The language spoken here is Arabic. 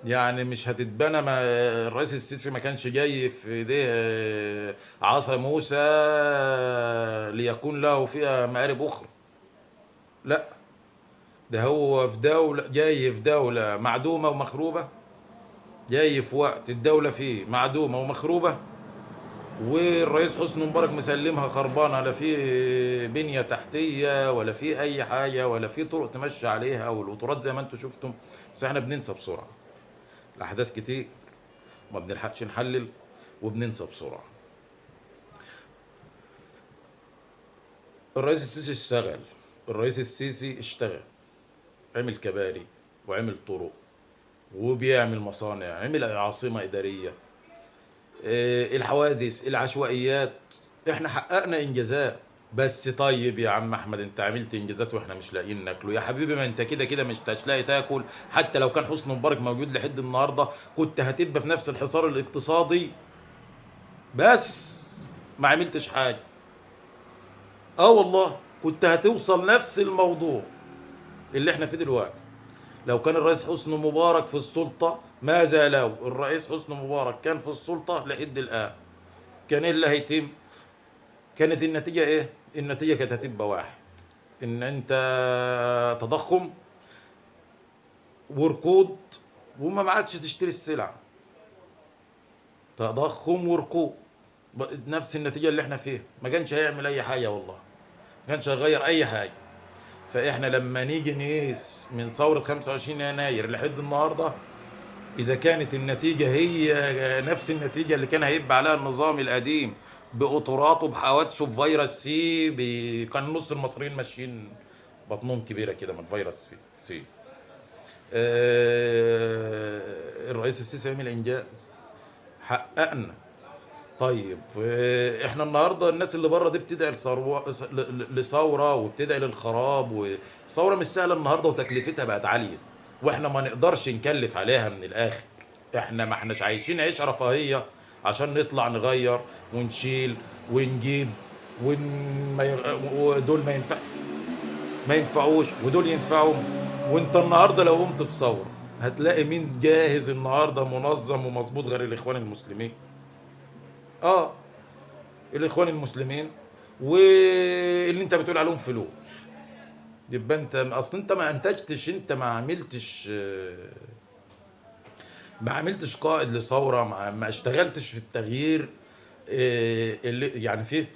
يعني مش هتتبنى، ما الرئيس السيسي ما كانش جاي في ايديه عصا موسى ليكون له فيها مآرب اخرى. لا، ده هو في دولة، جاي في دولة معدومة ومخروبة، جاي في وقت الدولة فيه معدومة ومخروبة، والرئيس حسني مبارك مسلمها خربانة، لا في بنية تحتية ولا في أي حاجة ولا في طرق تمشي عليها، والقطارات زي ما انتم شفتم. بس احنا بننسى بسرعة، الأحداث كتير وما بنلحقش نحلل وبننسى بسرعة. الرئيس السيسي اشتغل، الرئيس السيسي اشتغل، عمل كباري وعمل طرق وبيعمل مصانع، عمل عاصمة إدارية. الحوادث، العشوائيات، احنا حققنا انجازات. بس طيب يا عم احمد، انت عملت انجازات واحنا مش لاقيين ناكله يا حبيبي، ما انت كده كده مش لاقي تاكل. حتى لو كان حسني مبارك موجود لحد النهارده كنت هتبقى في نفس الحصار الاقتصادي، بس ما عملتش حاجه. اه والله كنت هتوصل نفس الموضوع اللي احنا فيه دلوقتي. لو كان الرئيس حسني مبارك في السلطه، ماذا لو الرئيس حسني مبارك كان في السلطه لحد الان، كان ايه اللي هيتم؟ كانت النتيجة ايه؟ النتيجة كانت هتبقى واحد، ان انت تضخم وركود وما معكش تشتري السلع. تضخم وركود، نفس النتيجة اللي احنا فيها. ما كانش هيعمل اي حاجة والله، ما كانش هيغير اي حاجة. فاحنا لما نيجي نقيس من ثورة 25 يناير لحد النهاردة، اذا كانت النتيجة هي نفس النتيجة اللي كان هيبقى عليها النظام القديم بقطراته بحوادثه بفيروس سي كان نص المصريين ماشيين بطنهم كبيرة كده من فيروس سي. الرئيس السيسي عمل انجاز، حققنا. طيب احنا النهارده الناس اللي بره دي بتدعي لثوره وبتدعي للخراب، والثوره مش سهله النهارده وتكلفتها بقت عاليه، واحنا ما نقدرش نكلف عليها من الاخر. احنا ما احناش عايشين عيش رفاهيه عشان نطلع نغير ونشيل ونجيب ون... ودول ما ينفعوش ودول ينفعوا. وانت النهارده لو قمت بثوره هتلاقي مين جاهز النهارده منظم ومظبوط غير الاخوان المسلمين؟ اه، الاخوان المسلمين واللي انت بتقول عليهم فلول. يبقى انت اصل انت ما انتجتش، انت ما عملتش قائد لثوره، ما اشتغلتش في التغيير. اللي يعني فيه